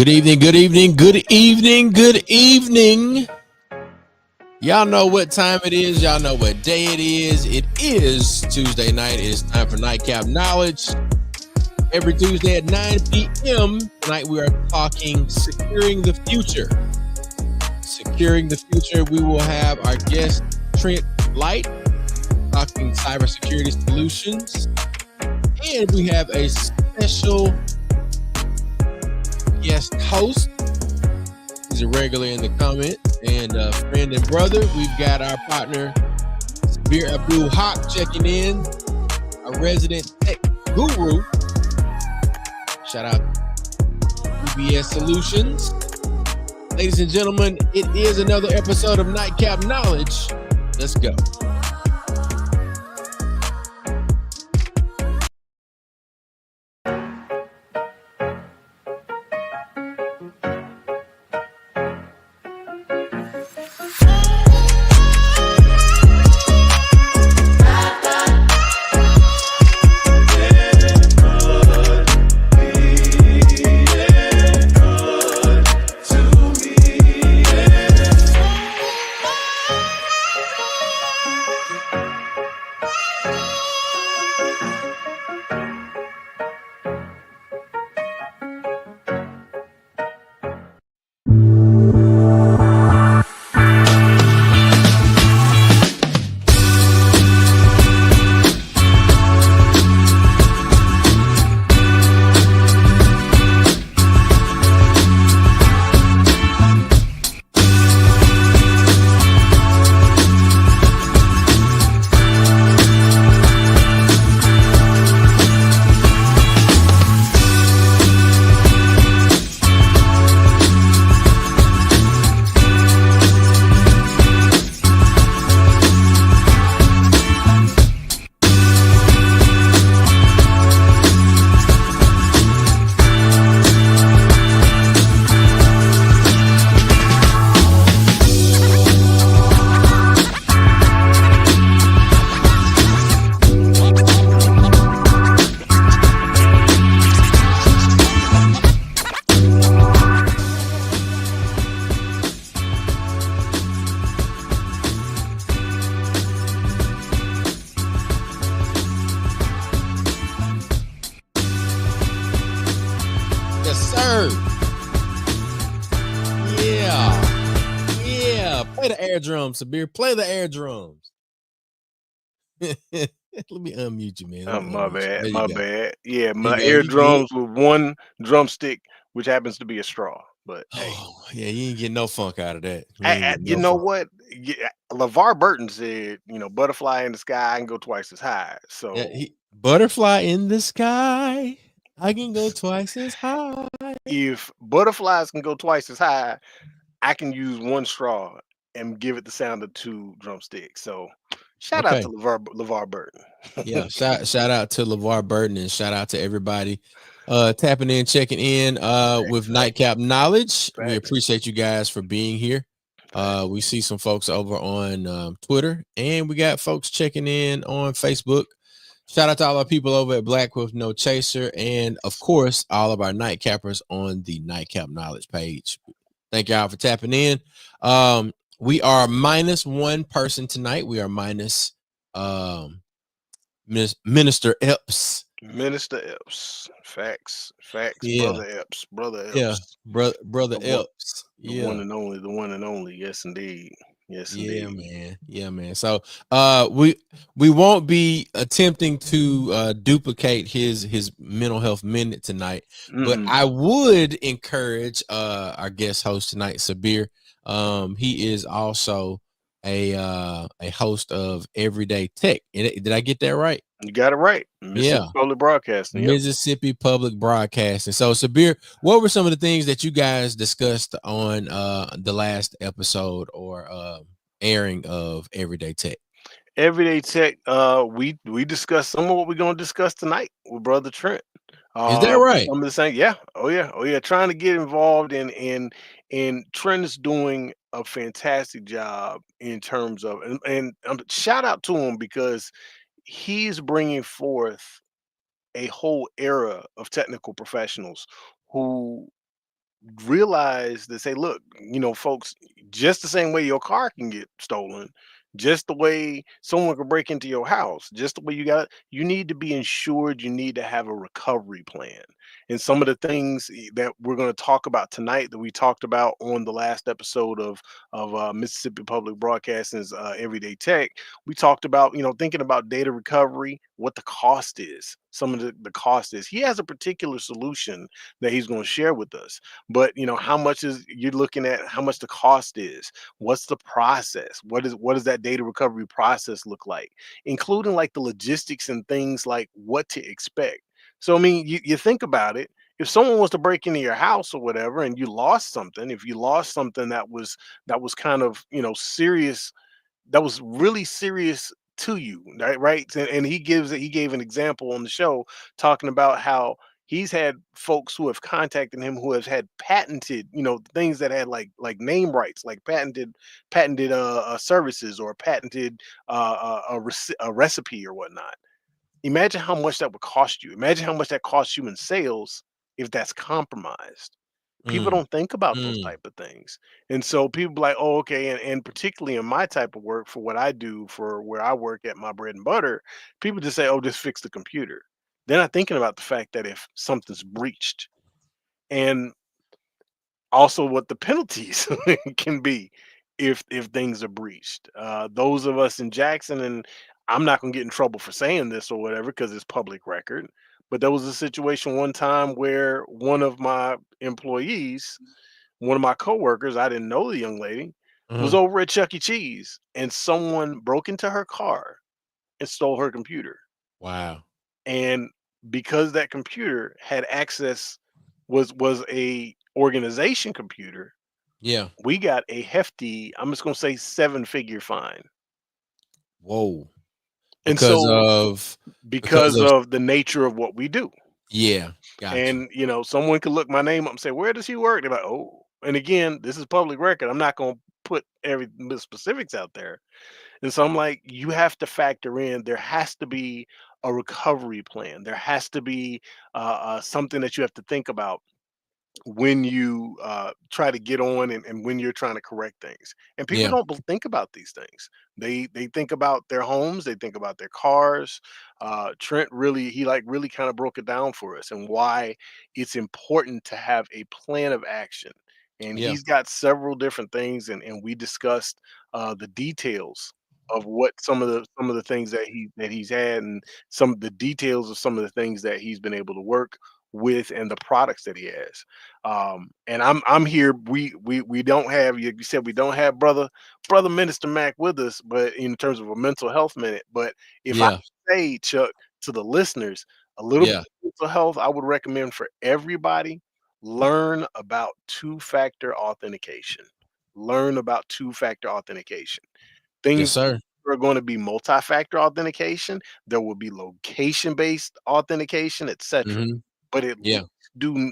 Good evening, good evening, good evening, good evening. Y'all know what time it is. Y'all know what day it is. It is Tuesday night. It is time for Nightcap Knowledge. Every Tuesday at 9 p.m. Tonight we are talking securing the future. Securing the future. We will have our guest, Trent Lyght, talking cybersecurity solutions. And we have a special guest host. He's a regular in the comment and a friend and brother. We've got our partner, Sabir Abdul Haq, checking in, a resident tech guru. Shout out UBS Solutions. Ladies and gentlemen, it is another episode of Nightcap Knowledge. Let's go. Sabir, play the air drums. Let me unmute you, man. My bad. Yeah, my go, eardrums with one drumstick, which happens to be a straw. But hey, yeah, you ain't getting no funk out of that. you know what? Yeah, LeVar Burton said, butterfly in the sky, I can go twice as high. So yeah, butterfly in the sky, I can go twice as high. If butterflies can go twice as high, I can use one straw and give it the sound of two drumsticks. So shout out to LeVar Burton. Yeah, shout out to LeVar Burton and shout out to everybody tapping in, checking in with Nightcap Knowledge. We appreciate you guys for being here. We see some folks over on Twitter, and we got folks checking in on Facebook. Shout out to all our people over at Black with No Chaser, and of course, all of our Nightcappers on the Nightcap Knowledge page. Thank y'all for tapping in. We are minus one person tonight. We are minus Minister Epps. Minister Epps. Facts. Yeah. Brother Epps. Yeah, brother Epps. The one and only. Yes, indeed. Yeah, man. So we won't be attempting to duplicate his mental health minute tonight, but I would encourage our guest host tonight, Sabir. He is also a host of Everyday Tech. Did I get that right? You got it right. Mississippi Public Broadcasting. Mississippi Public Broadcasting. So, Sabir, what were some of the things that you guys discussed on the last episode or airing of Everyday Tech? Everyday Tech, we discussed some of what we're going to discuss tonight with Brother Trent. Is that right? Some of the same, yeah. Oh yeah. Trying to get involved in Trent is doing a fantastic job in terms of and shout out to him because he's bringing forth a whole era of technical professionals who realize that say, look, folks, just the same way your car can get stolen, just the way someone could break into your house, just the way you need to be insured, you need to have a recovery plan. And some of the things that we're going to talk about tonight that we talked about on the last episode of Mississippi Public Broadcasting's Everyday Tech, we talked about, thinking about data recovery, what the cost is, some of the cost is. He has a particular solution that he's going to share with us, but how much is you're looking at, how much the cost is, what's the process, what does that data recovery process look like, including like the logistics and things like what to expect. So I mean, you think about it, if someone was to break into your house or whatever and you lost something, if you lost something that was kind of serious, that was really serious to you, right? And he gave an example on the show talking about how he's had folks who have contacted him who have had patented, things that had like name rights, like patented services or patented a recipe or whatnot. Imagine how much that would cost you. Imagine how much that costs you in sales if that's compromised. People Mm, don't think about those mm. type of things. And so people be like, oh, okay. And particularly in my type of work, for what I do, for where I work at my bread and butter, people just say, oh, just fix the computer. They're not thinking about the fact that if something's breached, and also what the penalties can be if things are breached. Those of us in Jackson, and I'm not gonna get in trouble for saying this or whatever because it's public record, but there was a situation one time where one of my employees, one of my coworkers, I didn't know the young lady, was Uh-huh. over at Chuck E. Cheese and someone broke into her car and stole her computer. Wow. And because that computer had access, was a organization computer, Yeah. we got a hefty, I'm just gonna say, seven-figure fine. Whoa. And Because so of because because of of the nature of what we do. yeah, got you. And someone could look my name up and say, where does he work? They're like, oh, and again, this is public record. I'm not gonna put every the specifics out there. And so I'm like, you have to factor in, there has to be a recovery plan. There has to be something that you have to think about when you try to get on, and when you're trying to correct things. And people Yeah. don't think about these things. They think about their homes, they think about their cars. Trent really, he like really kind of broke it down for us and why it's important to have a plan of action. And Yeah. he's got several different things, and we discussed the details of what some of the things that he's had, and some of the details of some of the things that he's been able to work with, and the products that he has. And I'm here. We don't have, you said we don't have brother Minister Mac with us, but in terms of a mental health minute. But if I Yeah. say, Chuck, to the listeners, a little bit Yeah. of mental health, I would recommend for everybody, learn about two-factor authentication. Learn about two-factor authentication. Yes, Things sir. are going to be multi-factor authentication. There will be location-based authentication, etc. Mhm. But at least Yeah. do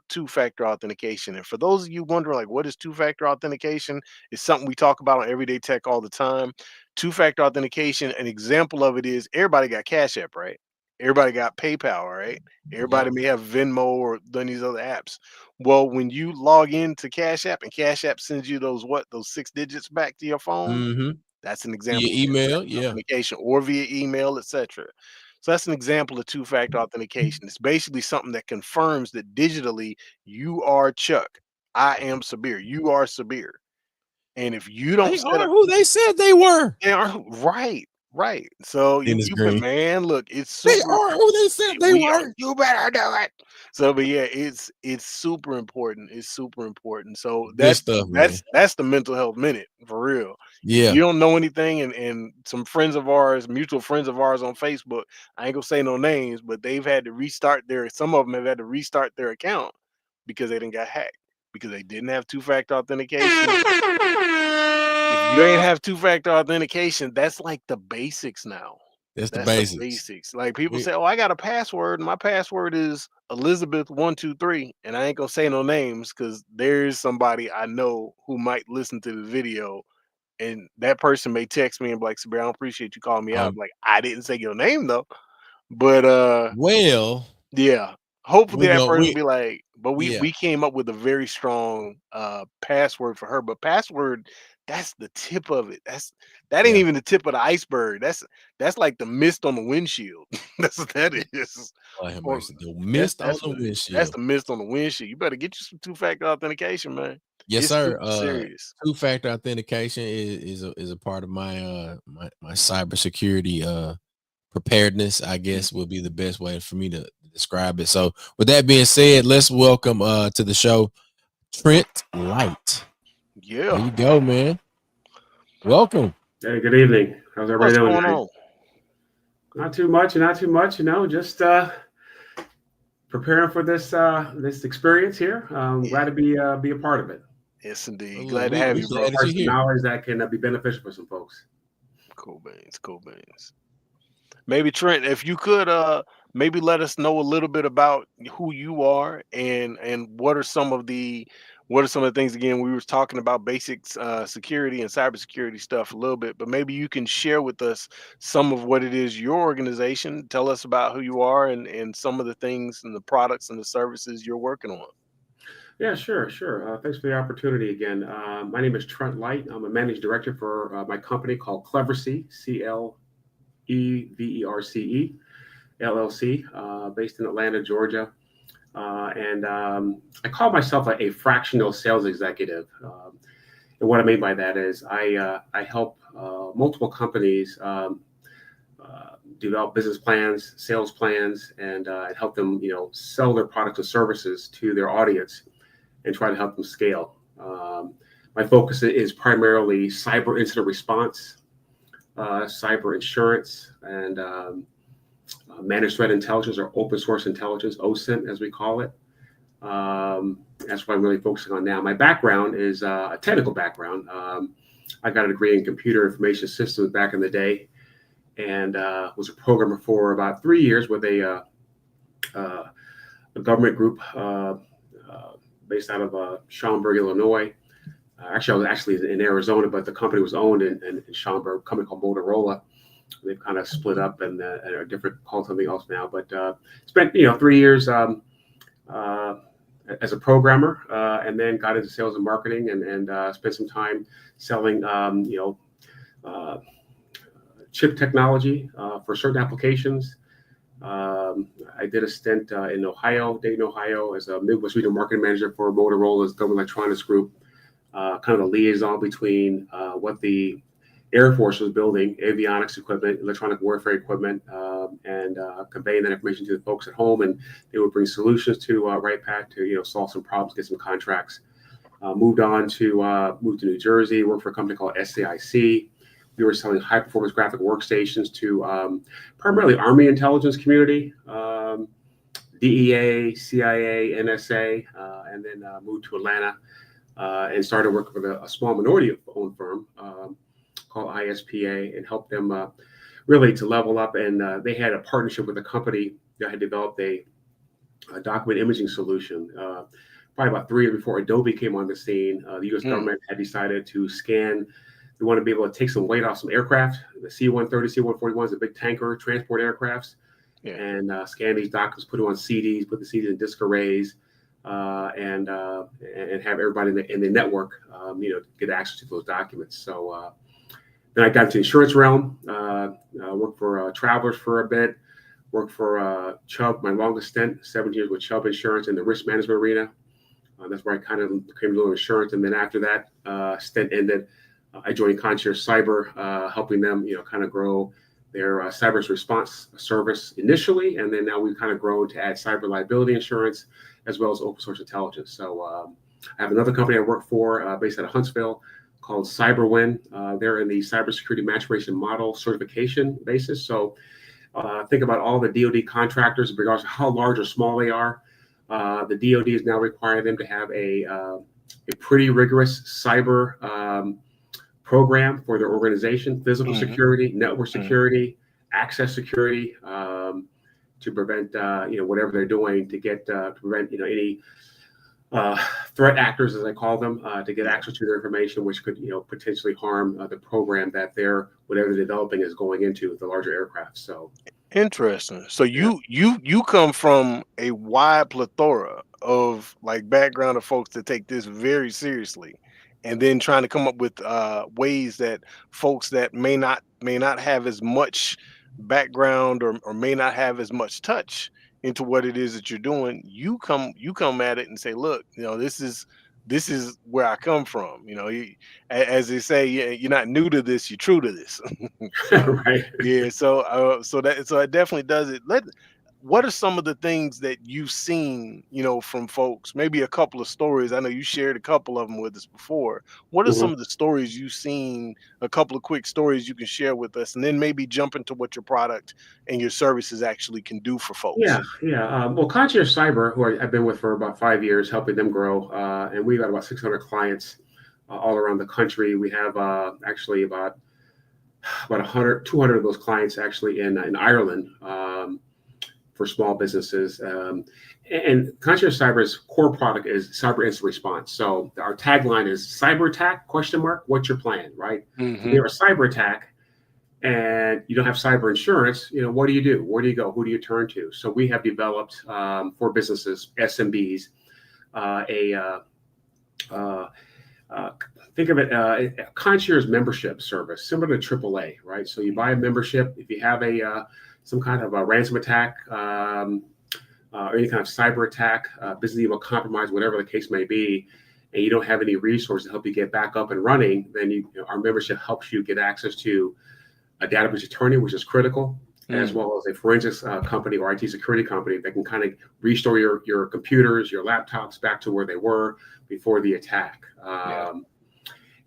two-factor authentication. And for those of you wondering, like, what is two-factor authentication? It's something we talk about on Everyday Tech all the time. Two-factor authentication, an example of it is, everybody got Cash App, right? Everybody got PayPal, right? Everybody Yep. may have Venmo or done these other apps. Well, when you log into Cash App and Cash App sends you those 6 digits back to your phone, Mhm. that's an example Via of email, two-factor yeah. authentication, or via email, etc. So that's an example of two-factor authentication. It's basically something that confirms that digitally you are Chuck. I am Sabir. You are Sabir. And if you don't They set are up, who they said they were. they are right, right. So you Dennis you put, Green. man, look, it's They super. are who they said they We are, were. you better do it. So, but yeah, it's super important. It's super important. So Good that's stuff, man. that's the mental health minute for real. If Yeah. you don't know anything, and some friends of ours, mutual friends of ours on Facebook, I ain't gonna say no names, but they've had to restart some of them have had to restart their account because they didn't got hacked, because they didn't have two-factor authentication. If you ain't have two-factor authentication, that's like the basics now. That's the That's the basics. basics. Like, people We say, "Oh, I got a password. My password is Elizabeth123," and I ain't gonna say no names because there's somebody I know who might listen to the video, and that person may text me and be like, "Sabir, I don't appreciate you calling me out." I'm um, like, I didn't say your name though, but well, yeah. hopefully We that go, person will we be like, but yeah, we came up with a very strong password for her. But password, that's the tip of it. That ain't yeah. even the tip of the iceberg. That's like the mist on the windshield. That's what that is. Lord have Or mercy. The mist on the that's windshield. the mist on the windshield. You better get you some two-factor authentication, man. Yes, It's sir. super serious. Two-factor authentication is a part of my my cybersecurity preparedness, I guess would be the best way for me to describe it. So with that being said, let's welcome to the show Trent Lyght. Yeah. There you go, man. Welcome. Hey, good evening. How's everybody What's doing going tonight? on? Not too much, just preparing for this experience here. Yeah. Glad to be a part of it. Yes, Well, indeed. look, Glad to have we you, glad bro. that Parts you're of here. knowledge that can be beneficial for some folks. Cool beans, cool beans. Maybe Trent, if you could maybe let us know a little bit about who you are and what are some of the things again we were talking about basics security and cybersecurity stuff a little bit, but maybe you can share with us some of what it is your organization. Tell us about who you are and some of the things and the products and the services you're working on. Yeah, sure. Thanks for the opportunity again. My name is Trent Lyght. I'm a managing director for my company called Cleverce, Cleverce LLC, based in Atlanta, Georgia. And I call myself a fractional sales executive. And what I mean by that is I help multiple companies develop business plans, sales plans, and help them, sell their products or services to their audience and try to help them scale. My focus is primarily cyber incident response, cyber insurance, and managed threat intelligence or open source intelligence, OSINT as we call it. That's what I'm really focusing on now. My background is a technical background. I got a degree in computer information systems back in the day, and was a programmer for about 3 years with a government group based out of Schaumburg, Illinois. Actually, I was actually in Arizona, but the company was owned in Schaumburg, a company called Motorola. They've kind of split up and are different, called something else now. But spent 3 years as a programmer, and then got into sales and marketing, and spent some time selling chip technology for certain applications. I did a stint in Dayton, Ohio, as a Midwest regional marketing manager for Motorola's government electronics group, kind of a liaison between what the Air Force was building, avionics equipment, electronic warfare equipment, and conveying that information to the folks at home. And they would bring solutions to RightPath to solve some problems, get some contracts. Moved to New Jersey, worked for a company called SAIC. We were selling high performance graphic workstations to primarily Army intelligence community, DEA, CIA, NSA, and then moved to Atlanta and started working with a small minority-owned firm called ISPA, and helped them really to level up. And they had a partnership with a company that had developed a document imaging solution. Probably about 3 years before Adobe came on the scene, the U.S. government had decided to scan. They want to be able to take some weight off some aircraft. The C-130, C-141 is a big tanker transport aircrafts, and scan these documents, put them on CDs, put the CDs in disk arrays, and have everybody in the network, get access to those documents. So then I got into the insurance realm. Worked for Travelers for a bit. Worked for Chubb, my longest stint, 7 years with Chubb Insurance in the risk management arena. That's where I kind of came to insurance. And then after that stint ended, I joined Concierge Cyber, helping them, kind of grow their cyber response service initially. And then now we've kind of grown to add cyber liability insurance as well as open source intelligence. So I have another company I work for based out of Huntsville called CyberWin. They're in the cybersecurity maturation model certification basis. So think about all the DoD contractors, regardless of how large or small they are. The DoD is now requiring them to have a pretty rigorous cyber program for their organization: physical security, network security, access security, to prevent whatever they're doing to get to prevent any threat actors, as I call them, to get access to their information, which could potentially harm the program that whatever they're developing is going into the larger aircraft. So Interesting. So Yeah. you come from a wide plethora of like background of folks that take this very seriously, and then trying to come up with ways that folks that may not have as much background or may not have as much touch into what it is that you're doing. You come at it and say, look, this is where I come from. As they say, you're not new to this, you're true to this. So Right. yeah, so it definitely does it. What are some of the things that you've seen, from folks? Maybe a couple of stories. I know you shared a couple of them with us before. What are some Mhm. of the stories you've seen? A couple of quick stories you can share with us, and then maybe jump into what your product and your services actually can do for folks. Yeah, yeah. Well, Concierge Cyber, who I've been with for about 5 years, helping them grow, and we got about 600 clients all around the country. We have actually about 100, 200 of those clients actually in Ireland for small businesses. And Concierge Cyber's core product is cyber incident response. So our tagline is cyber attack, question mark, what's your plan, right? So if Hmm. you have a cyber attack and you don't have cyber insurance, what do you do? Where do you go? Who do you turn to? So we have developed for businesses, SMBs, a think of it a concierge membership service, similar to AAA, right? So you buy a membership. If you have some kind of a ransom attack or any kind of cyber attack, business email compromise, whatever the case may be, and you don't have any resources to help you get back up and running, then our membership helps you get access to a database attorney, which is critical, as well as a forensics company or IT security company that can kind of restore your computers, your laptops back to where they were before the attack. Yeah.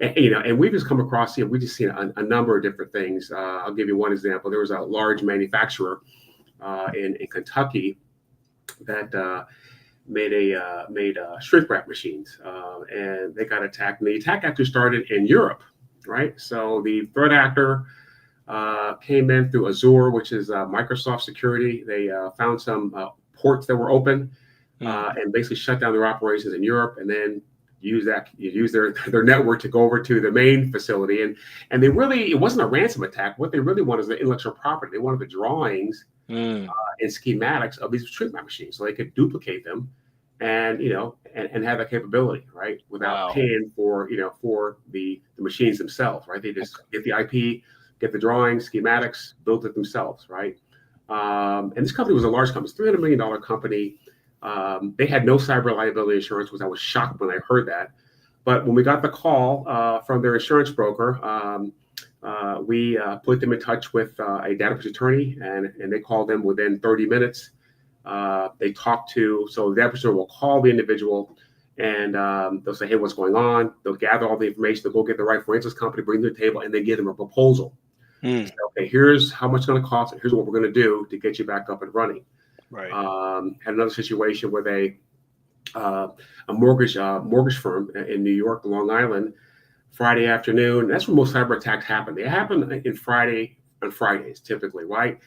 And we've just come across, we just seen a number of different things. I'll give you one example. There was a large manufacturer in Kentucky that made shrink wrap machines, and they got attacked. And the attack actually started in Europe, right? So the threat actor came in through Azure, which is Microsoft security. They found some ports that were open and basically shut down their operations in Europe, and then use their network to go over to the main facility. And it wasn't a ransom attack. What they really wanted is the intellectual property. They wanted the drawings and schematics of these treatment machines so they could duplicate them and have that capability, right, without Wow. paying for the machines themselves, right? They just get the IP, get the drawings, schematics, build it themselves, right? And this company was a large company, it's $300 million company. They had no cyber liability insurance, which I was shocked when I heard that. But when we got the call from their insurance broker, we put them in touch with a database attorney, and they called them within 30 minutes. They talked so the database attorney will call the individual, and they'll say, hey, what's going on? They'll gather all the information. They'll go get the right forensics company, bring to the table, and then give them a proposal. Say, okay, here's how much it's going to cost, and here's what we're going to do to get you back up and running. Right. Had another situation with a mortgage firm in New York, Long Island, Friday afternoon. That's when most cyber attacks happen. They happen on Fridays typically, right?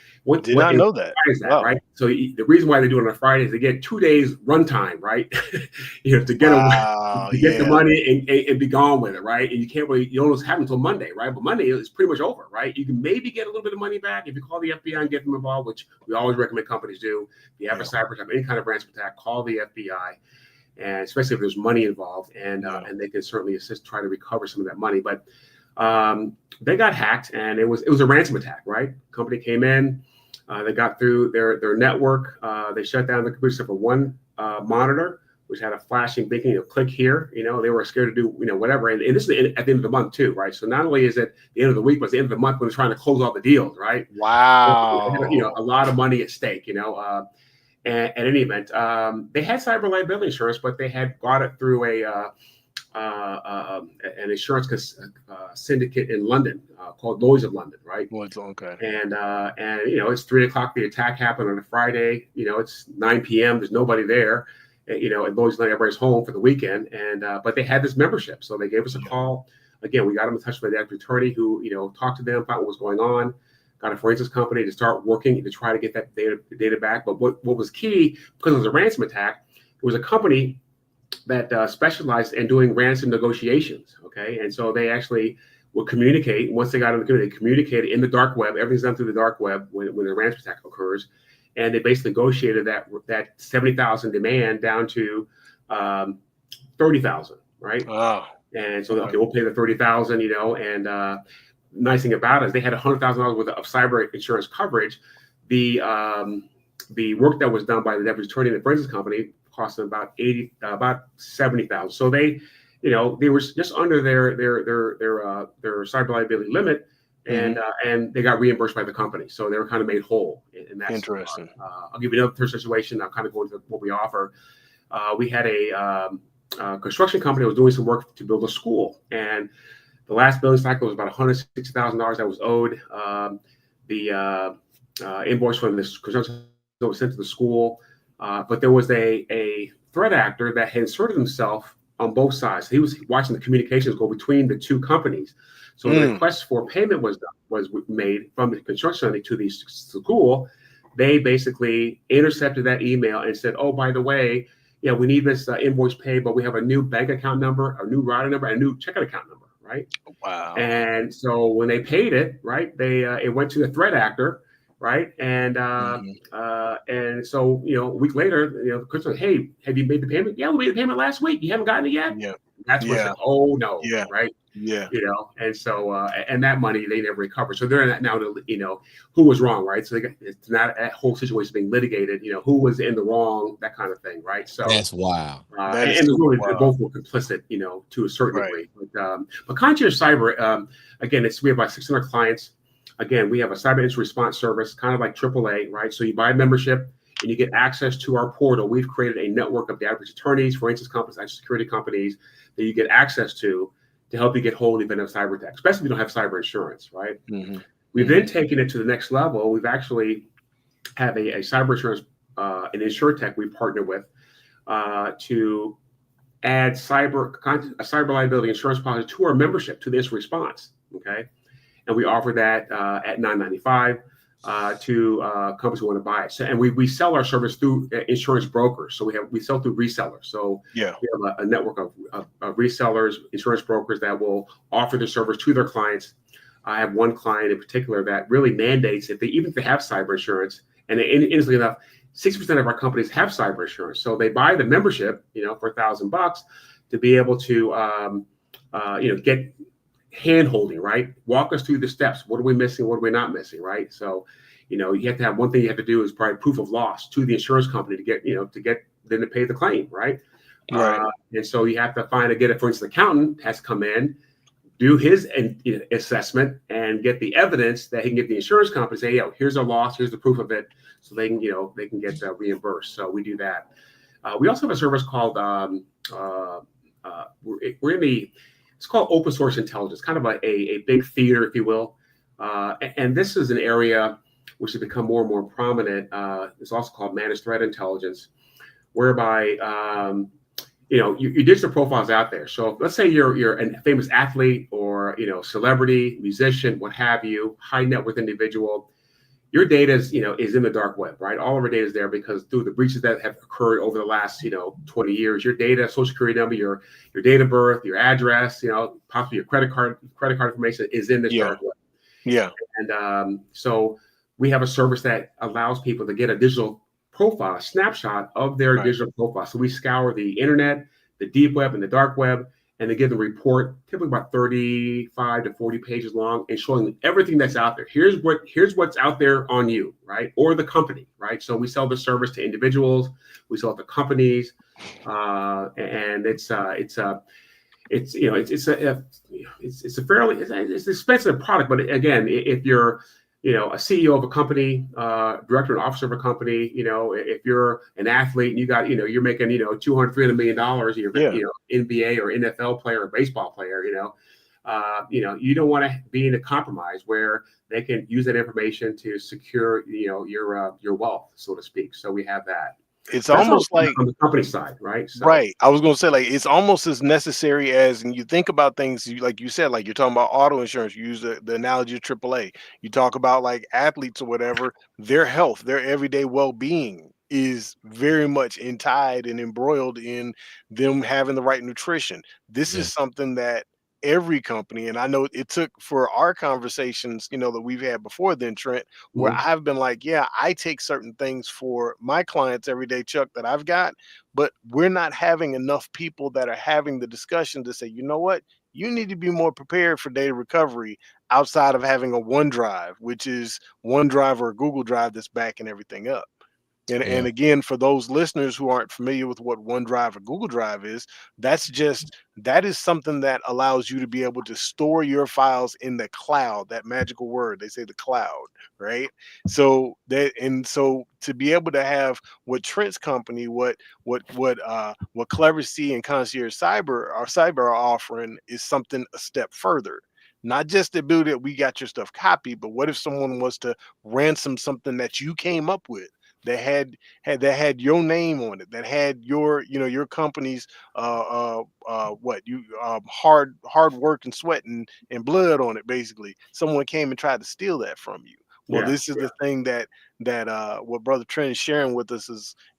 Did not know that. Why is that, Wow. right? So the reason why they do it on Fridays, they get 2 days runtime, right? To get Wow. to get the money and be gone with it, right? And you don't know what's happening until Monday, right? But Monday is pretty much over, right? You can maybe get a little bit of money back if you call the FBI and get them involved, which we always recommend companies do. If you have a cyber attack, any kind of ransom attack, call the FBI. And especially if there's money involved, and they can certainly assist, try to recover some of that money. But they got hacked, and it was a ransom attack, right? Company came in, they got through their network, they shut down the computer except for one monitor, which had a flashing beacon, click here. They were scared to do whatever. And this is at the end of the month too, right? So not only is it the end of the week, but it's the end of the month when they're trying to close all the deals, right? Wow. A lot of money at stake, And in any event, they had cyber liability insurance, but they had got it through an insurance syndicate in London called Lloyd's of London, right? Okay. And it's 3:00. The attack happened on a Friday. It's 9 p.m. There's nobody there. And Lloyd's London, everybody's home for the weekend. And but they had this membership, so they gave us a call. Again, we got them in touch with the attorney who talked to them, found what was going on. Got a forensics company to start working to try to get that data back. But what was key, because it was a ransom attack, it was a company that specialized in doing ransom negotiations. Okay, and so they actually would communicate. Once they got on the computer, they communicated in the dark web. Everything's done through the dark web when the ransomware attack occurs, and they basically negotiated that 70,000 demand down to 30,000, right? Wow. And so okay, we'll pay the 30,000, and nice thing about it is they had $100,000 worth of cyber insurance coverage. The work that was done by the deputy attorney and the forensics company cost them about 70,000. So they were just under their cyber liability limit, and they got reimbursed by the company. So they were kind of made whole in that. Interesting. I'll give you another situation. I'll kind of go into what we offer. We had a construction company that was doing some work to build a school, and the last billing cycle was about $160,000 that was owed. The invoice from this construction was sent to the school, but there was a threat actor that had inserted himself on both sides. He was watching the communications go between the two companies. So the request for payment was made from the construction company to the school. They basically intercepted that email and said, "Oh, by the way, yeah, we need this invoice paid, but we have a new bank account number, a new routing number, and a new checking account number." Right. Wow. And so when they paid it, right, they it went to the threat actor, right, and so a week later, the customer, "Hey, have you made the payment?" "Yeah, we made the payment last week. You haven't gotten it yet?" Yeah. That's what. Oh no. Yeah. Right. Yeah. And so and that money they never recovered. So they're in that now to who was wrong, right? So it's not that whole situation being litigated. Who was in the wrong, that kind of thing, right? So that's wild. And really, they both were complicit, to a certain degree. But Concierge Cyber, again, we have about 600 clients. Again, we have a cyber incident response service, kind of like AAA, right? So you buy a membership and you get access to our portal. We've created a network of database attorneys, forensics companies, cybersecurity companies that you get access to help you get whole in the event of cyber attack, especially if you don't have cyber insurance, right? We've then taken it to the next level. We've actually have a cyber insurance, an insurtech we partner with to add a cyber liability insurance policy to our membership, to this response, okay? And we offer that at $9.95 to companies who want to buy it. So, and we sell our service through insurance brokers. So we sell through resellers. So we have a network of resellers, insurance brokers that will offer the service to their clients. I have one client in particular that really mandates even if they have cyber insurance, and interestingly enough, 60% of our companies have cyber insurance. So they buy the membership, for $1,000 to be able to, get hand-holding, right? Walk us through the steps. What are we missing? What are we not missing, right? So, you have to have one thing you have to do is probably proof of loss to the insurance company to get them to pay the claim, right? Right. And so you have to for instance, the accountant has to come in, do his assessment, and get the evidence that he can get the insurance company, say, here's a loss, here's the proof of it, so they can get reimbursed. So we do that. We also have a service called it's called open source intelligence, kind of a big theater, if you will. And this is an area which has become more and more prominent. It's also called managed threat intelligence, whereby your digital profile's out there. So let's say you're a famous athlete or celebrity, musician, what have you, high net worth individual. Your data is in the dark web, right? All of our data is there because through the breaches that have occurred over the last 20 years, your data, social security number, your date of birth, your address, possibly your credit card information is in this dark web. Yeah. And so we have a service that allows people to get a digital profile, a snapshot of their digital profile. So we scour the internet, the deep web, and the dark web, and they give the report, typically about 35 to 40 pages long, and showing them everything that's out there. Here's what's out there on you, right? Or the company, right? So we sell the service to individuals, we sell it to companies, and it's a fairly expensive product. But again, if you're a CEO of a company, director and officer of a company, if you're an athlete and you got, you're making, $200, $300 million, you're NBA or NFL player or baseball player, you don't want to be in a compromise where they can use that information to secure, your wealth, so to speak. So we have that. It's almost like on the company side, right? So, right. I was going to say, like, it's almost as necessary as, and you think about things, like you said, like you're talking about auto insurance, you use the analogy of AAA. You talk about like athletes or whatever, their health, their everyday well-being is very much tied and embroiled in them having the right nutrition. This is something that every company, and I know it took for our conversations, that we've had before then, Trent, where I've been like, yeah, I take certain things for my clients every day, Chuck, that I've got, but we're not having enough people that are having the discussion to say, you know what, you need to be more prepared for data recovery outside of having a OneDrive, which is OneDrive or a Google Drive that's backing everything up. And again, for those listeners who aren't familiar with what OneDrive or Google Drive is, that is something that allows you to be able to store your files in the cloud. That magical word, they say the cloud, right? So to be able to have what Trent's company, what Cleverce and Concierge Cyber are offering is something a step further. Not just the ability that we got your stuff copied, but what if someone was to ransom something that you came up with? That had your name on it, that had your company's hard work and sweat and blood on it. Basically, someone came and tried to steal that from you. Well, this is the thing that what Brother Trent is sharing with us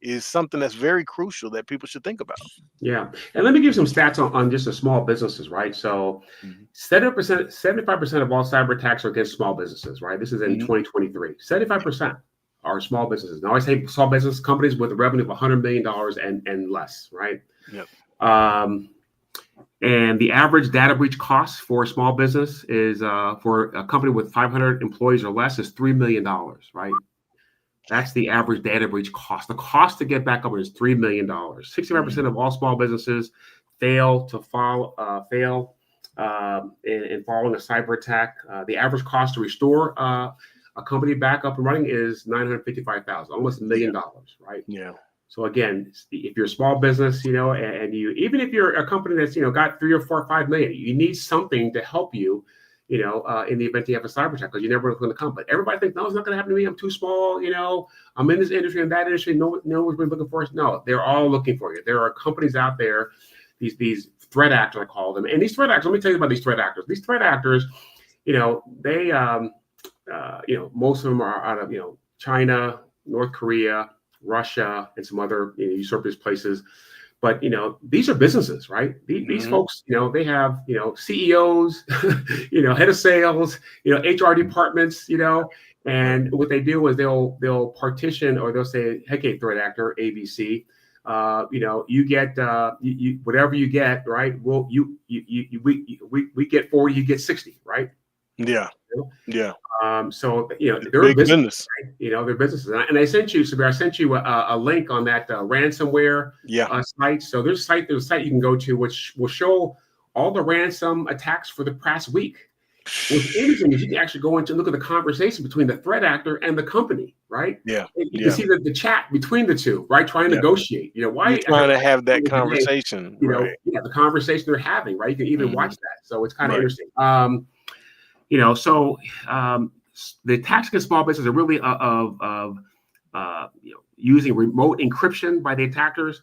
is something that's very crucial that people should think about. Yeah, and let me give you some stats on just the small businesses, right? So, 75% of all cyber attacks are against small businesses, right? This is in 2023. 75%. Are small businesses. Now I say small business companies with a revenue of $100 million and less, right? Yep. And the average data breach cost for a small business is for a company with 500 employees or less is $3 million, right? That's the average data breach cost. The cost to get back up is $3 million. 65% of all small businesses fail in following a cyber attack. The average cost to restore a company back up and running is $955,000, almost $1 million, right? Yeah. So again, if you're a small business, and you, even if you're a company that's, got 3 or 4 or 5 million, you need something to help you, in the event you have a cyber attack, because you never know what's going to come. But everybody thinks, no, it's not going to happen to me. I'm too small. I'm in this industry and that industry. No one's been looking for us. No, they're all looking for you. There are companies out there, these threat actors, I call them. And these threat actors, let me tell you about these threat actors. These threat actors, they, most of them are out of, China, North Korea, Russia, and some other usurpers places. But, these are businesses, right? These folks, they have, CEOs, head of sales, HR departments, and what they do is they'll partition, or they'll say, hey, threat actor, ABC, you get whatever you get, right? Well, we get 40, you get 60, right? Yeah. Yeah. So they're a business, right? They're businesses, and I sent you, Sabir, I sent you a link on that ransomware site. So there's a site you can go to which will show all the ransom attacks for the past week. What's interesting is you can actually go into and look at the conversation between the threat actor and the company, right? Yeah. You can see the chat between the two, right? Trying to negotiate. Why you're trying to have that conversation, right? The conversation they're having, right? You can even watch that. So it's kind of interesting. The attacks against small businesses are really of using remote encryption by the attackers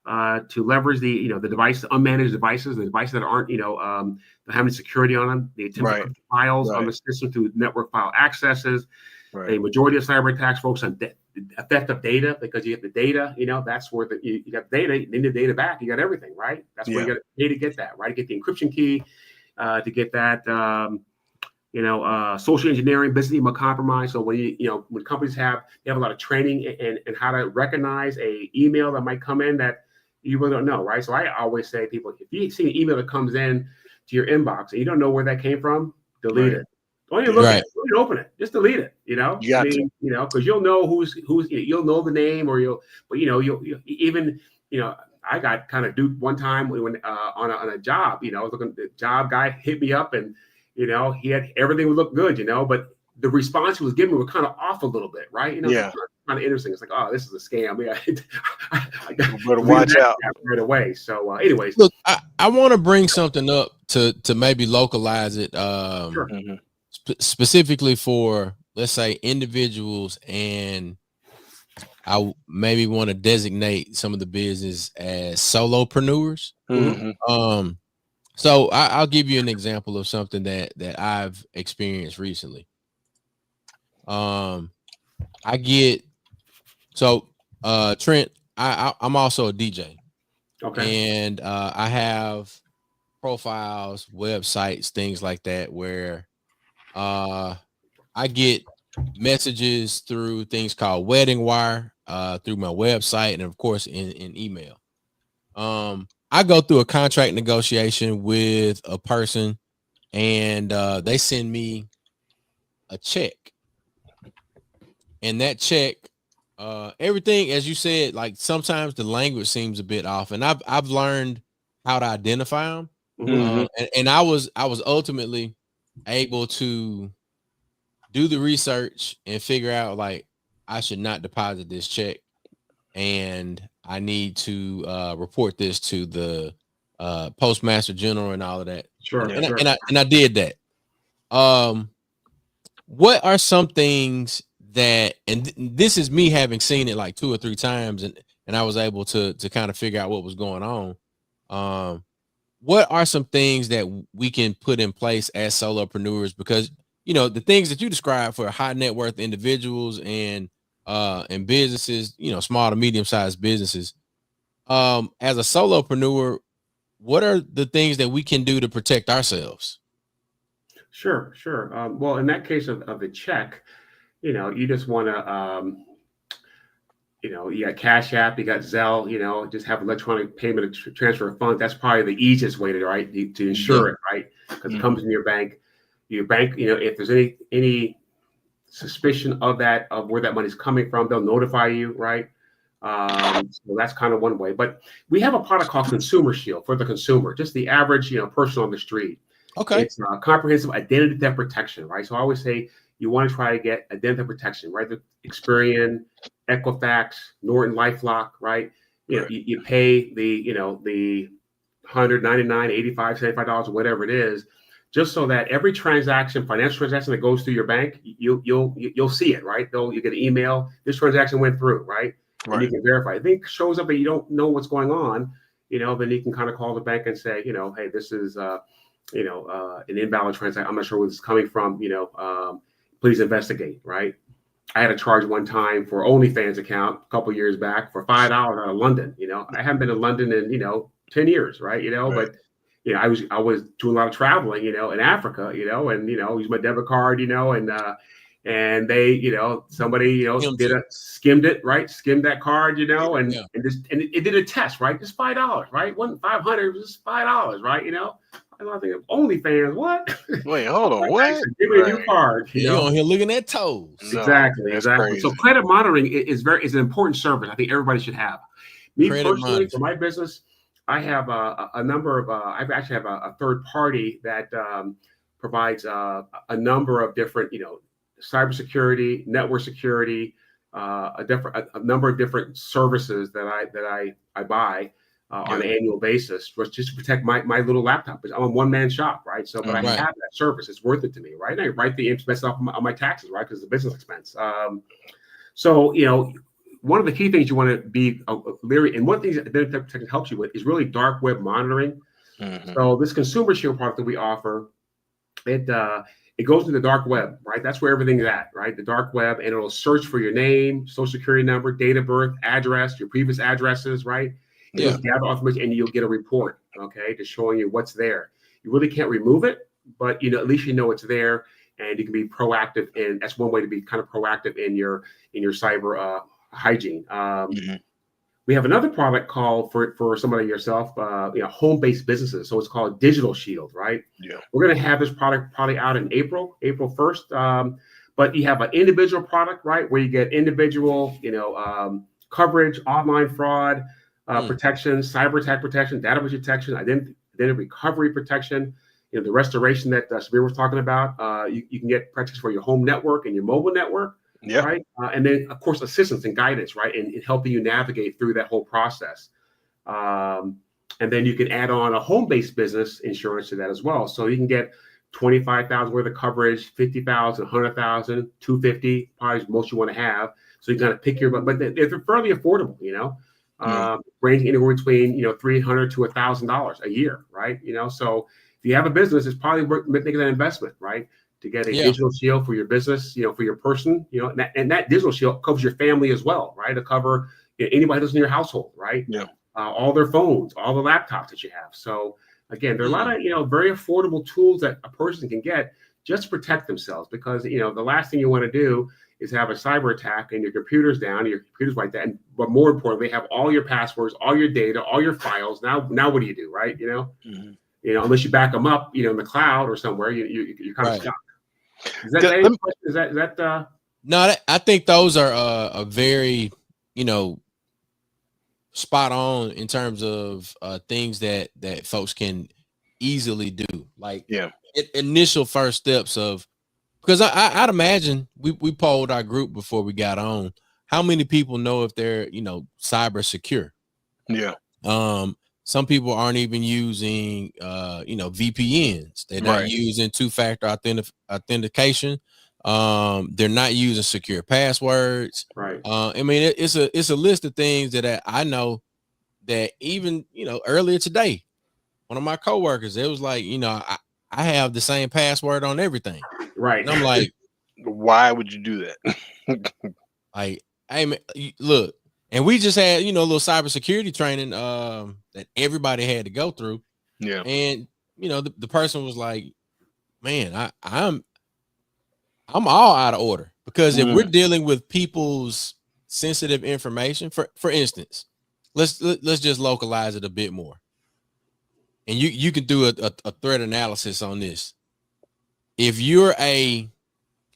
to leverage the device, unmanaged devices, the devices that aren't that have any security on them. They attempt to put files on the system through network file accesses. Right. The majority of cyber attacks focus on theft of data, because you have the data. That's where you got data. You need the data back. You got everything, right? That's where you got to pay to get that, right? Get the encryption key to get that. Social engineering, business email compromise. So when when companies have a lot of training and how to recognize a email that might come in that you really don't know, right? So I always say to people, if you see an email that comes in to your inbox and you don't know where that came from, delete it. Don't even look at it. Don't even open it. Just delete it. Because you'll know who's you'll know the name, or you'll even I got kind of duped one time when on a job. I was looking, the job guy hit me up and. He had everything would look good, but the response he was giving me was kind of off a little bit, right? Kind of interesting. It's like, oh, this is a scam. I better watch out right away. So, anyways, look, I want to bring something up to maybe localize it, sure. Specifically for, let's say, individuals, and I maybe want to designate some of the business as solopreneurs. So I'll give you an example of something that I've experienced recently. Trent, I'm also a DJ. Okay. And I have profiles, websites, things like that, where I get messages through things called Wedding Wire, through my website, and of course in email. I go through a contract negotiation with a person, and they send me a check, and that check, everything, as you said, like sometimes the language seems a bit off, and I've learned how to identify them. And I was ultimately able to do the research and figure out, like, I should not deposit this check, and I need to report this to the postmaster general and all of that. Sure. And I did that. What are some things that, and this is me having seen it like 2 or 3 times, and I was able to kind of figure out what was going on. What are some things that we can put in place as solopreneurs? Because, you know, the things that you described for high net worth individuals and businesses, you know, small to medium sized businesses, as a solopreneur, what are the things that we can do to protect ourselves? Sure. Well, in that case of the check, you know, you just want to, you know, you got Cash App, you got Zelle, you know, just have electronic payment transfer of funds. That's probably the easiest way to ensure it, right? Because it comes in your bank, you know, if there's any suspicion of where that money's coming from, they'll notify you, right? So that's kind of one way. But we have a product called Consumer Shield for the consumer, just the average, you know, person on the street. Okay. It's comprehensive identity theft protection, right? So I always say you want to try to get identity protection, right? The Experian, Equifax, Norton LifeLock, right? You know, you pay the $199, $85, $75, or whatever it is, just so that every transaction, financial transaction that goes through your bank, you'll see it, right? You get an email, this transaction went through, right? And you can verify. If it shows up that you don't know what's going on, you know, then you can kind of call the bank and say, you know, hey, this is an invalid transaction. I'm not sure where this is coming from. You know, please investigate, right? I had a charge one time for OnlyFans account a couple of years back for $5 out of London. You know, I haven't been to London in 10 years, right? You know, but you know, I was doing a lot of traveling, you know, in Africa, you know, and use my debit card, you know, and they, you know, somebody, you know, skimmed it, right? Skimmed that card, you know, and it did a test, right? Just $5, right? Wasn't 500, it was just $5, right? You know, I think of OnlyFans, what? Wait, hold on, what? Give me a new card. You on here looking at toes. Exactly. Crazy. So credit monitoring is an important service. I think everybody should have. Me credit personally, monitoring. for my business, I have a number of. I actually have a third party that provides a number of different, you know, cybersecurity, network security, a number of different services that I buy on an annual basis, just to protect my little laptop. I'm a one-man shop, right? So, but I have that service. It's worth it to me, right? And I write the expense off on my taxes, right? Because it's a business expense. So, you know, one of the key things you want to be leery, and one of the things that identity theft protection helps you with is really dark web monitoring. So this Consumer Shield product that we offer, it goes to the dark web, right? That's where everything's at, right? The dark web, and it'll search for your name, social security number, date of birth, address, your previous addresses, right? It'll gather information, and you'll get a report, okay, just showing you what's there. You really can't remove it, but you know, at least you know it's there, and you can be proactive. And that's one way to be kind of proactive in your cyber hygiene. We have another product called for somebody like yourself, you know, home-based businesses. So it's called Digital Shield, right? Yeah. We're going to have this product probably out in April 1st. But you have an individual product, right, where you get individual, you know, coverage, online fraud protection, cyber attack protection, data breach detection, identity recovery protection. You know, the restoration that Sabir was talking about. You can get protection for your home network and your mobile network. Yeah. Right. And then, of course, assistance and guidance, right, in helping you navigate through that whole process. And then you can add on a home-based business insurance to that as well. So you can get $25,000 worth of coverage, $50,000, $100,000, $250,000, probably most you want to have. So you kind of pick but they're fairly affordable, you know, ranging anywhere between, you know, $300 to $1,000 a year, right? You know, so if you have a business, it's probably worth making that investment, right? To get a digital shield for your business, you know, for your person, you know, and that digital shield covers your family as well, right? To cover anybody that's in your household, right? Yeah. All their phones, all the laptops that you have. So Again, there are a lot of, very affordable tools that a person can get just to protect themselves, because, the last thing you want to do is have a cyber attack and your computer's down, your computer's like that. But more importantly, have all your passwords, all your data, all your files. Now what do you do, right? Unless you back them up, in the cloud or somewhere, you're kind of stuck. Is that No, I think those are a very, spot on in terms of things that folks can easily do. Like initial first steps of, because I'd imagine we polled our group before we got on, how many people know if they're, cyber secure. Some people aren't even using VPNs. They're not using two-factor authentication. They're not using secure passwords. I mean, it's a list of things that I know that even, earlier today, one of my coworkers, it was like, I have the same password on everything. Right. And I'm like, why would you do that? Like, hey, look, and we just had, a little cybersecurity training that everybody had to go through. Yeah. And, the person was like, man, I'm all out of order, because if we're dealing with people's sensitive information, for instance, let's just localize it a bit more. And you can do a threat analysis on this. If you're a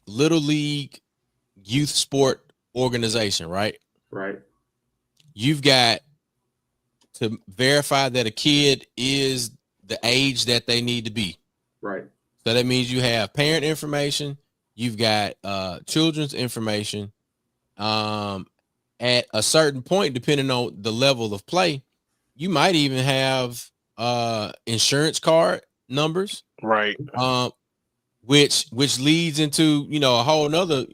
little league youth sport organization, right? Right. You've got to verify that a kid is the age that they need to be. Right. So that means you have parent information, you've got children's information. At a certain point, depending on the level of play, you might even have insurance card numbers. Right. Which leads into, a whole nother,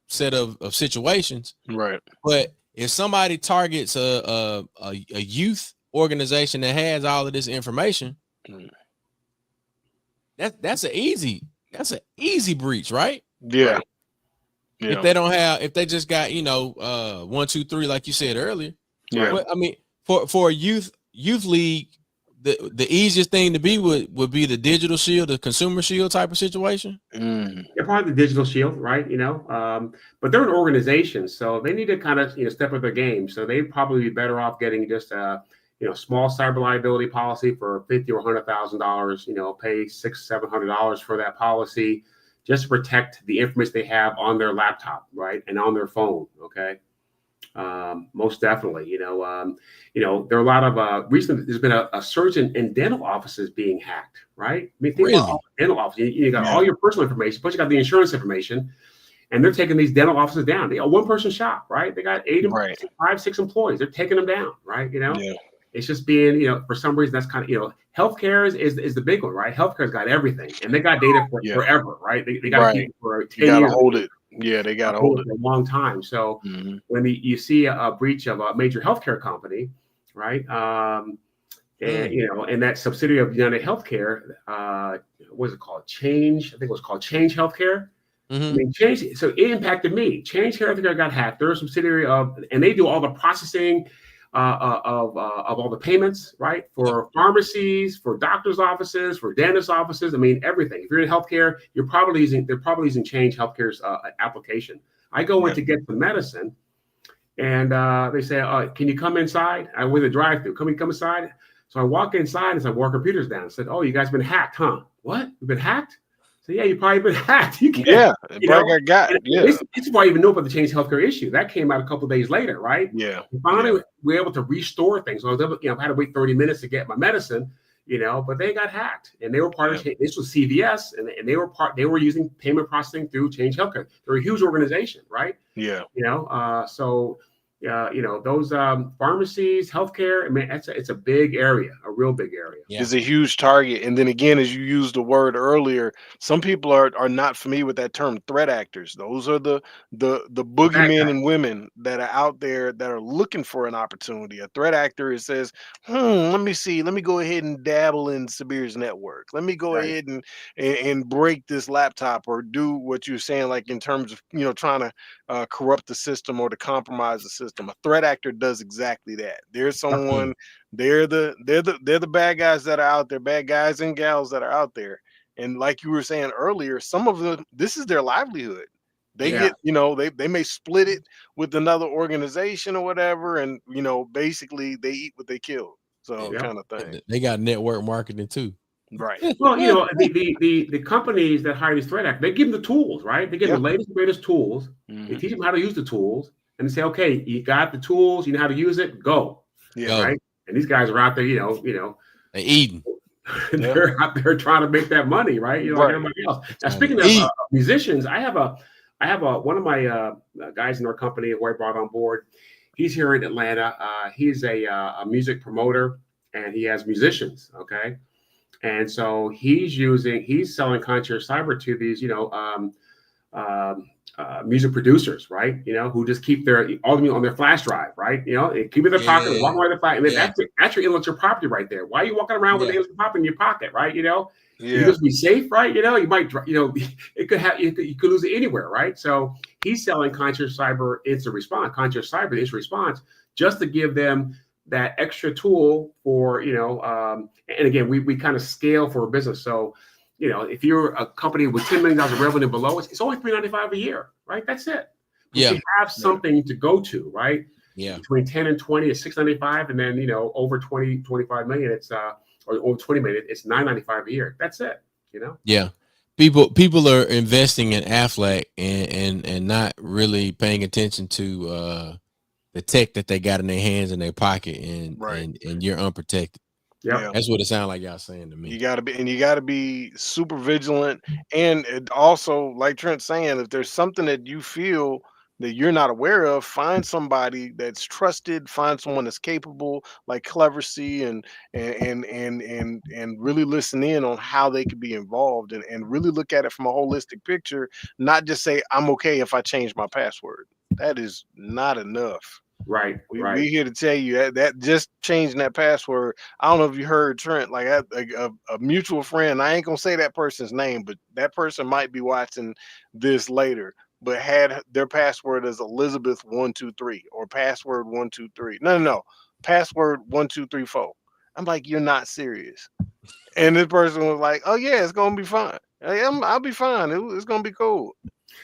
set of situations. Right. But if somebody targets a youth organization that has all of this information, that's an easy breach, right? Yeah. Right. If they don't have, if they just got, 1, 2, 3, like you said earlier. Yeah. But, I mean, for a youth league, the easiest thing to be would be the digital shield, the consumer shield type of situation. They're part of the digital shield, right? But they're an organization, so they need to kind of step up their game. So they'd probably be better off getting just a small cyber liability policy for $50,000 or $100,000. Pay $600-700 for that policy, just to protect the information they have on their laptop, right, and on their phone. Okay. Most definitely, there are a lot of recently there's been a surge in dental offices being hacked, right? I mean, think about all the dental offices. You got all your personal information, plus you got the insurance information, and they're taking these dental offices down. One person shop, right? They got 5, 6 employees. They're taking them down, right? It's just being, for some reason, that's kind of, healthcare is the big one, right? Healthcare's got everything, and they got data forever, right? They got to keep it for 10 years. You gotta hold it. Yeah, they got to hold it for a long time. So when you see a breach of a major healthcare company, right? And that subsidiary of United Healthcare, what is it called? Change. I think it was called Change Healthcare. I mean, Change. So it impacted me. Change Healthcare got hacked. They're a subsidiary of, and they do all the processing of all the payments, right? For pharmacies, for doctors' offices, for dentist offices. I mean, everything. If you're in healthcare, they're probably using Change Healthcare's application. I go in to get the medicine, and they say, "Can you come inside?" I went to the drive-through. Come inside. So I walk inside and I walk computers down. I said, "Oh, you guys been hacked, huh?" "What? You've been hacked?" So yeah, you probably been hacked. You can't, This is why I even know about the Change Healthcare issue. That came out a couple of days later, right? Yeah. And finally, we were able to restore things. So I was able, I had to wait 30 minutes to get my medicine, but they got hacked, and they were part of this was CVS, and they were using payment processing through Change Healthcare. They're a huge organization, right? Yeah. Those pharmacies, healthcare, I mean, it's a big area, a real big area. It's a huge target. And then again, as you used the word earlier, some people are not familiar with that term, threat actors. Those are the boogeymen and women that are out there that are looking for an opportunity. A threat actor says, let me see, let me go ahead and dabble in Sabir's network. Let me go ahead and break this laptop, or do what you're saying, like in terms of, trying to corrupt the system or to compromise the system. A threat actor does exactly that. There's someone, they're the bad guys that are out there, bad guys and gals that are out there. And like you were saying earlier, some of them, this is their livelihood. They get, they may split it with another organization or whatever, and basically they eat what they kill. So kind of thing. They got network marketing too. Right. Well, the companies that hire these threat actors, they give them the tools, right? They give them the latest, greatest tools. They teach them how to use the tools, and they say, okay, you got the tools, you know how to use it, go. Yeah. Right. And these guys are out there, they eating. They're out there trying to make that money, right? Like everybody else. Now, speaking of musicians, I have one of my guys in our company who I brought on board. He's here in Atlanta. He's a music promoter, and he has musicians. Okay. And so he's selling Concierge Cyber to these, music producers, right? Who just keep all the music on their flash drive, right? They keep it in their pocket, walk around their pocket. That's your intellectual property right there. Why are you walking around with the intellectual property in your pocket, right? You just be safe, right? You might, it could have, you could lose it anywhere, right? So he's selling Concierge Cyber instant response, Concierge Cyber instant response, just to give them that extra tool for, and again, we kind of scale for a business. So, if you're a company with $10 million of revenue below, it's only $395 a year, right? That's it. But you have something to go to, right? Yeah. Between 10 and 20 is $695, and then, over 25 million, it's or over 20 million, it's $995 a year. That's it, Yeah. People are investing in Aflac and not really paying attention to the tech that they got in their hands and their pocket, and you're unprotected. Yeah, that's what it sounds like y'all saying to me. You gotta be super vigilant, and it also, like Trent's saying, if there's something that you feel that you're not aware of, find somebody that's trusted, find someone that's capable, like Cleverce, and really listen in on how they could be involved, and really look at it from a holistic picture, not just say I'm okay if I change my password. That is not enough. Right. We here to tell you that just changing that password. I don't know if you heard Trent, like a mutual friend. I ain't gonna say that person's name, but that person might be watching this later. But had their password as Elizabeth 123 or password 123. No, password 1234. I'm like, you're not serious. And this person was like, oh yeah, it's gonna be fine. I'll be fine. It's gonna be cool.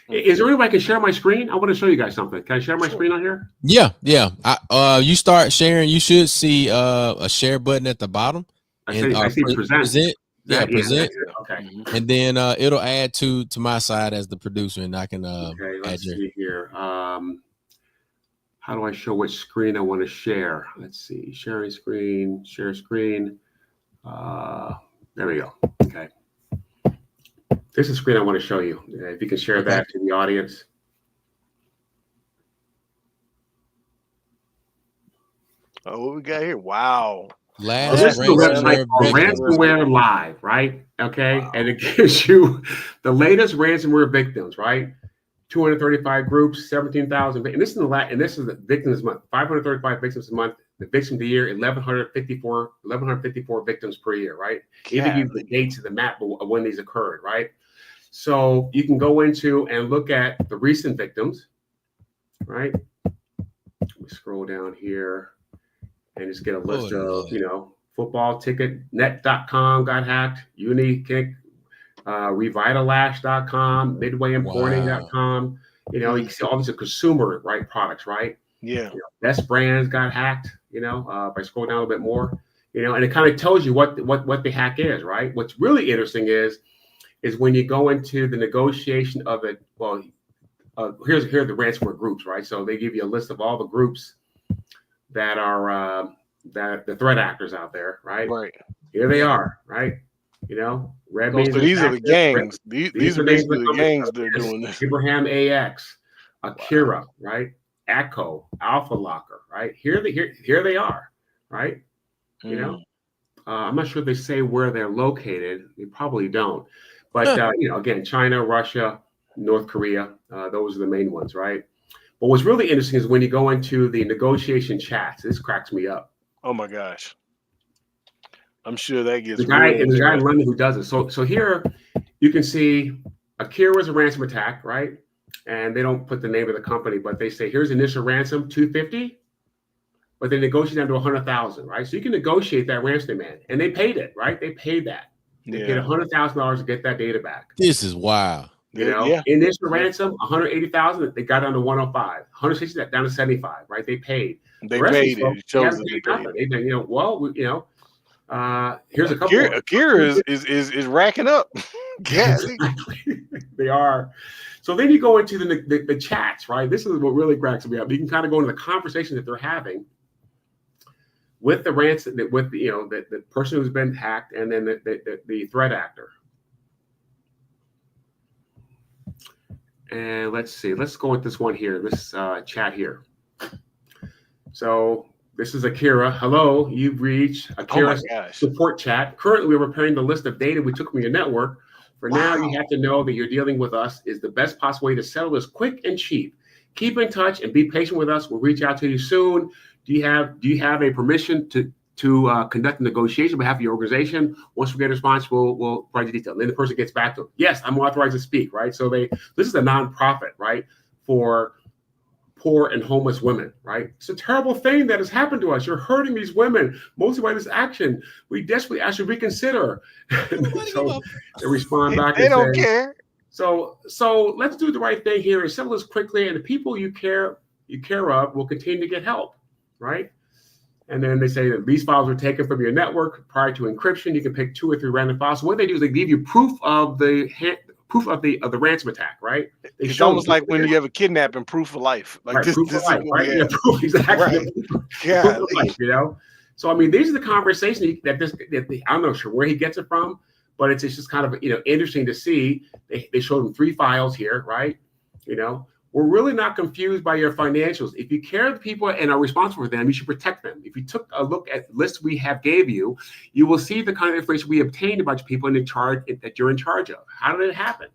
Is there any way I can share my screen? I want to show you guys something. Can I share my screen on here? Yeah. You start sharing. You should see a share button at the bottom. I see present. Present. Okay. And then it'll add to my side as the producer, and I can okay. Let's see here. How do I show which screen I want to share? Let's see. Sharing screen. Share screen. There we go. Okay. This is a screen I want to show you. If you can share that to the audience. Oh, what we got here? Wow. This is the website called Ransomware Live, right? Okay. Wow. And it gives you the latest ransomware victims, right? 235 groups, 17,000. And this is the victims month, 535 victims a month. The victims of the year, 1,154 victims per year, right? Even give the dates of the map of when these occurred, right? So you can go into and look at the recent victims, right? Let me scroll down here and just get a list of, footballticketnet.com got hacked, Unikick, Revitalash.com, MidwayImporting.com. You can see all these consumer products, right? Yeah. Best Brands got hacked, by scrolling down a little bit more, and it kind of tells you what the hack is, right? What's really interesting is when you go into the negotiation of it. Well, here are the ransomware groups, right? So they give you a list of all the groups that are that the threat actors out there, right? Right. Here they are, right? Red means these are the gangs. These are basically the gangs that are doing this. Abraham AX, Akira, right? Acco, Alpha Locker, right? Here they are, right? I'm not sure if they say where they're located. They probably don't. But again, China, Russia, North Korea, those are the main ones, right? But what's really interesting is when you go into the negotiation chats. This cracks me up. Oh my gosh. I'm sure that gets the guy in London who does it. So here you can see Akira was a ransom attack, right? and they don't put the name of the company, but they say, here's initial ransom, $250, but they negotiate down to $100,000, right? So you can negotiate that ransom demand, and they paid it, right? They paid that. They paid $100,000 to get that data back. This is wild. You know, initial ransom, $180,000. They got down to $105, $160 down to $75, right? They paid. They paid it. It shows that they paid. They, you know, well, you know, here's a couple. Akira is racking up. Yeah, exactly. They are. So then you go into the chats, right? This is what really cracks me up. You can kind of go into the conversation that they're having with the ransom, with the, you know, the person who's been hacked, and then the threat actor. And let's see. Let's go with this one here. This chat here. So this is Akira. Hello, you've reached Akira's support chat. Currently, we're preparing the list of data we took from your network. For now, you have to know that you're dealing with us is the best possible way to settle this quick and cheap. Keep in touch and be patient with us. We'll reach out to you soon. Do you have a permission to conduct a negotiation on behalf of your organization? Once we get a response, we'll provide you detail. And then the person gets back to them. Yes, I'm authorized to speak, right? So this is a nonprofit, right, for poor and homeless women, right? It's a terrible thing that has happened to us. You're hurting these women, mostly by this action. We desperately ask you to reconsider. So they respond back. They don't care. So let's do the right thing here and settle this quickly. And the people you care of will continue to get help, right? And then they say that these files were taken from your network prior to encryption. You can pick 2 or 3 random files. So what they do is they give you proof of the ransom attack, right? It's almost like when you have a kidnapping, proof of life. Like right, proof of life, right? Yeah, proof, exactly. Right. Yeah. Proof of life, you know. So I mean, these are the conversations that I'm not sure where he gets it from, but it's just kind of, you know, interesting to see. They showed him 3 files here, right? You know. We're really not confused by your financials. If you care of people and are responsible for them, you should protect them. If you took a look at lists we have gave you, you will see the kind of information we obtained about people that you're in charge of. How did it happen?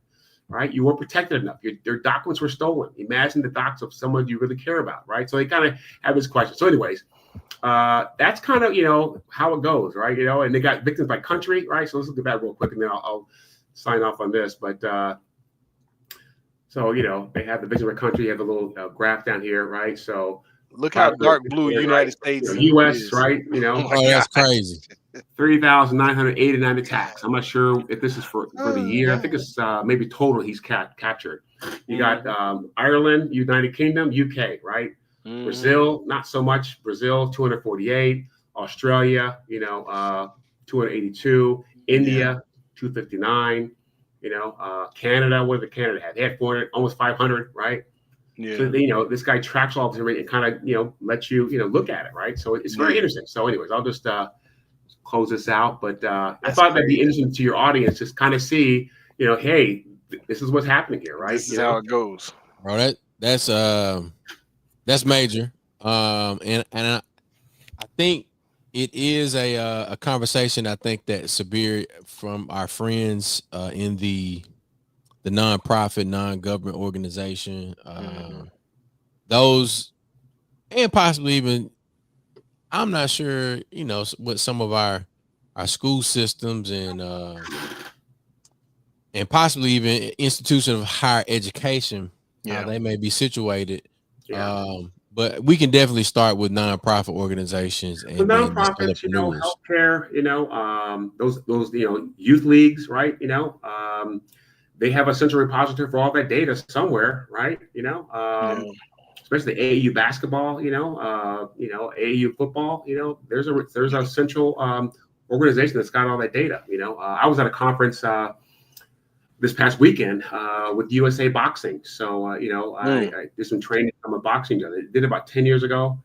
Right? You weren't protected enough. Your documents were stolen. Imagine the docs of someone you really care about, right? So they kind of have this question. So anyways, that's kind of, you know, how it goes, right? You know, and they got victims by country, right? So let's look at that real quick, and then I'll sign off on this. But so, you know, they have the vision of the country. You have a little graph down here, right? So look how dark blue United States, U.S. is. Right? You know, that's crazy. 3,989 attacks. I'm not sure if this is for the year. I think it's maybe total he's captured. You got Ireland, United Kingdom, UK, right? Brazil, not so much. Brazil, 248. Australia, you know, 282. India, 259. You know, Canada, what did Canada have? They had 400, almost 500, right? Yeah. So, you know, this guy tracks all of this and kind of, you know, lets you, you know, look at it, right? So it's very interesting. So anyways, I'll just close this out. But I thought that'd be interesting to your audience, just kind of see, you know, hey, this is what's happening here, right? This is how it goes. Bro, that's major. And I think it is a conversation. I think that Sabir, from our friends in the nonprofit, non-government organization, those, and possibly even, I'm not sure, you know, what some of our school systems and possibly even institutions of higher education, how they may be situated. But we can definitely start with nonprofit organizations and nonprofits, you know, healthcare, you know, those you know, youth leagues, right? You know, they have a central repository for all that data somewhere, right? You know, especially AAU basketball, you know, AAU football, you know, there's a central organization that's got all that data. You know, I was at a conference this past weekend with USA Boxing. So, you know, I did some training. I'm a boxing judge. I did it about 10 years ago.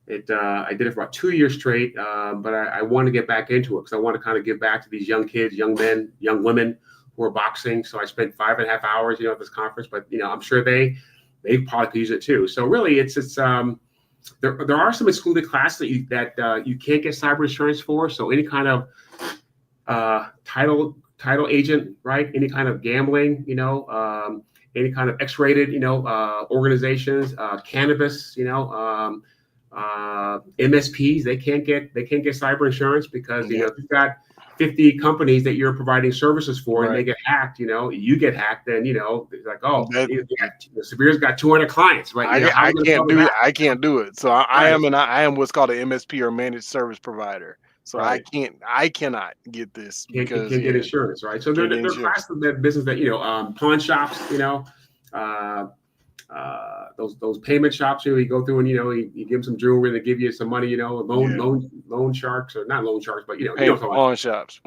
I did it for about 2 years straight, but I want to get back into it because I want to kind of give back to these young kids, young men, young women who are boxing. So I spent 5.5 hours, you know, at this conference, but, you know, I'm sure they probably could use it too. So really there are some excluded classes that you can't get cyber insurance for. So any kind of title agent, right? Any kind of gambling, you know, any kind of X-rated, you know, organizations, cannabis, you know, MSPs, they can't get cyber insurance because, you know, if you've got 50 companies that you're providing services for, Right. and they get hacked, you get hacked, then, it's like, oh, That- Severe's got 200 clients, right? I can't do it. I can't do it. So I am what's called an MSP or managed service provider. So Right. I cannot get this Can't because get insurance, right? So they're classes of that business that, pawn shops, those payment shops, you go through and you give them some jewelry, they give you some money, loan sharks, or not loan sharks, but pawn shops,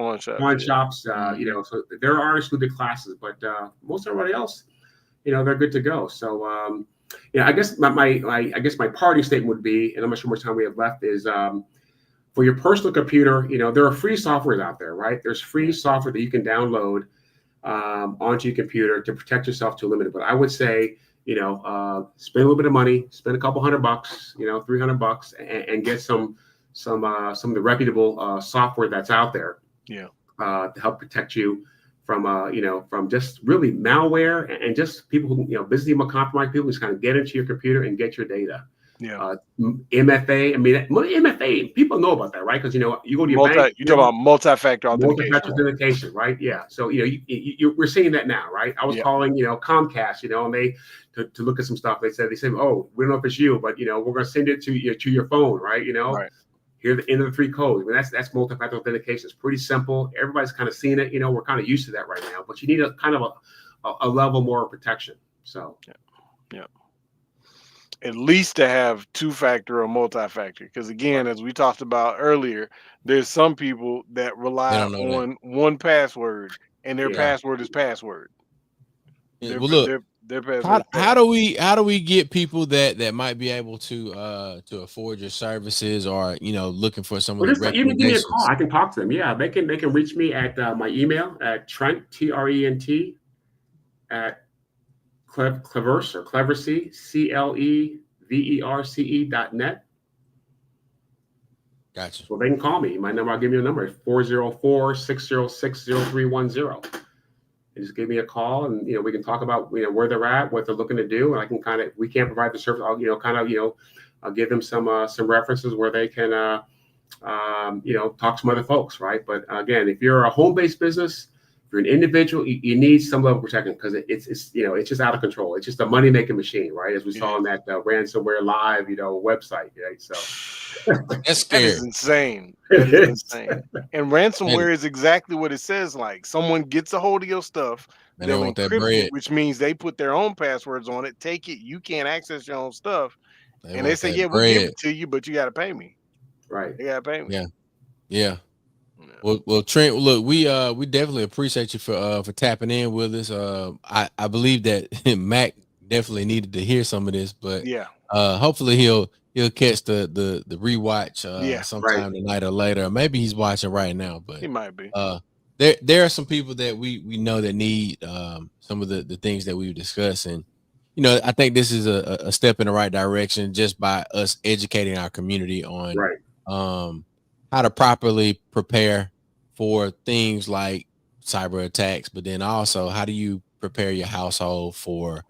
so there are excluded classes, but most everybody else, they're good to go. So I guess my parting statement would be, and I'm not sure how much time we have left, is for your personal computer, there are free softwares out there, right? There's free software that you can download onto your computer to protect yourself to a limit. But I would say, spend a little bit of money, spend a couple $100, $300, and get some of the reputable software that's out there. To help protect you from from just really malware and just people who business compromised people just kind of get into your computer and get your data. MFA. I mean, MFA. People know about that, right? Because you go to your bank. You talk about multi-factor authentication. Multi-factor authentication, right? Yeah. So we're seeing that now, right? I was calling Comcast, and they to look at some stuff. They said, oh, we don't know if it's you, but we're going to send it to your phone, right? Right. Here are the end of the 3 codes. I mean, that's multi-factor authentication. It's pretty simple. Everybody's kind of seeing it. We're kind of used to that right now, but you need a kind of a level more of protection. So. Yeah. At least to have 2-factor or multi-factor, because again, as we talked about earlier, there's some people that rely on one password, and their password is password. Well, look, how do we get people that might be able to afford your services, or looking for some of the recommendations? Even give me a call. I can talk to them. Yeah, they can reach me at my email at Trent, Trent, at Cleverce or Cleverce, CLEVERCE.net. Gotcha. Well, they can call me. My number, I'll give you a number, 404-606-0310. And just give me a call, and we can talk about where they're at, what they're looking to do, and I can we can't provide the service. I'll I'll give them some references where they can talk to some other folks, right? But again, if you're a home-based business, if you're an individual, you need some level of protection, because it's it's just out of control. It's just a money making machine, right? As we saw on that ransomware live website, right? So that's scary. That is insane. That is insane. And ransomware is exactly what it says. Like, someone gets a hold of your stuff, and they want that encrypt bread, it, which means they put their own passwords on it. Take it, you can't access your own stuff, and they say, "Yeah, we'll give it to you, but you got to pay me." Right? You got to pay me. Yeah. Well, Trent, look, we definitely appreciate you for tapping in with us. I believe that Mac definitely needed to hear some of this, but hopefully he'll catch the rewatch sometime tonight or later. Maybe he's watching right now, but he might be. There are some people that we know that need some of the things that we've discussed, and I think this is a step in the right direction just by us educating our community on how to properly prepare for things like cyber attacks, but then also how do you prepare your household for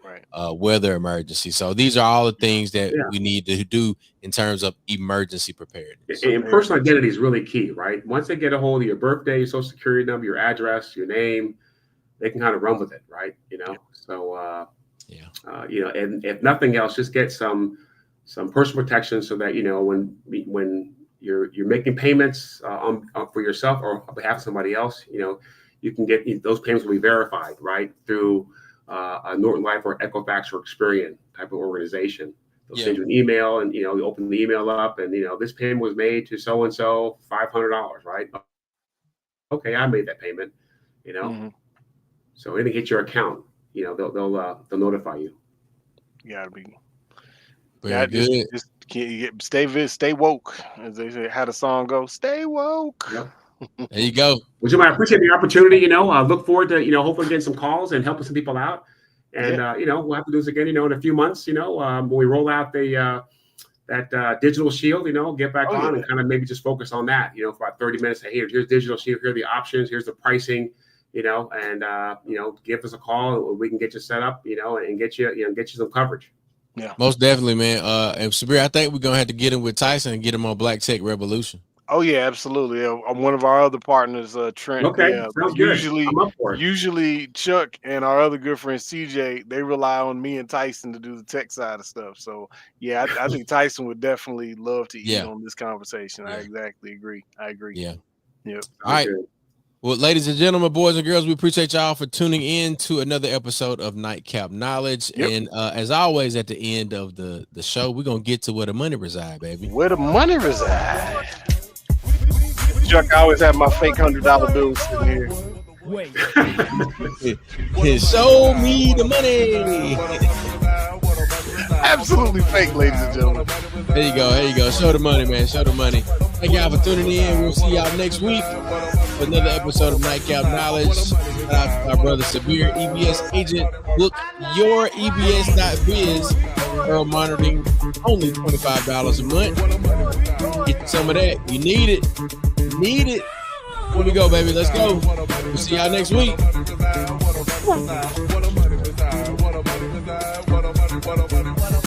weather emergency. So these are all the things that we need to do in terms of emergency preparedness. And personal identity is really key, right? Once they get a hold of your birthday, your social security number, your address, your name, they can kind of run with it, right? So and if nothing else, just get some personal protection so that when you're making payments for yourself or on behalf of somebody else, you can get those payments will be verified, right, through a Norton Life or Equifax or Experian type of organization. They'll send you an email, and you open the email up, and this payment was made to so and so, $500, right? Okay, I made that payment, So anything hits your account, they'll notify you. You gotta be. Just stay woke, as they say. How the song goes, stay woke. Yep. There you go. Well, Jim, I appreciate the opportunity. I look forward to hopefully getting some calls and helping some people out. And we'll have to do this again. In a few months. When we roll out that digital shield. Get back on and kind of maybe just focus on that. For about 30 minutes. Hey, here's digital shield. Here are the options. Here's the pricing. And give us a call. We can get you set up. And get you some coverage. Yeah, most definitely, man. And Sabir, I think we're gonna have to get him with Tyson and get him on Black Tech Revolution. Oh yeah, absolutely. One of our other partners, Trent. Okay, Yeah, sounds good. usually, I'm up for it. usually Chuck and our other good friend CJ, they rely on me and Tyson to do the tech side of stuff. So yeah, I think Tyson would definitely love to eat Yeah. on this conversation. I Yeah. exactly agree. I agree. Yeah. Yep. All right. Good. Well, ladies and gentlemen, boys and girls, we appreciate y'all for tuning in to another episode of Nightcap Knowledge. Yep. And as always, at the end of the show, we're gonna get to where the money reside, baby. Where the money reside. Chuck, I always have my fake $100 bills sitting here. Wait. Show me the money. Absolutely fake, ladies and gentlemen. There you go. There you go. Show the money, man. Show the money. Thank y'all for tuning in. We'll see y'all next week for another episode of Nightcap Knowledge. Shout out to our brother Sabir, EBS agent. Book your EBS.biz. Earl monitoring, only $25 a month. Get some of that. You need it. You need it. Here we go, baby. Let's go. We'll see y'all next week.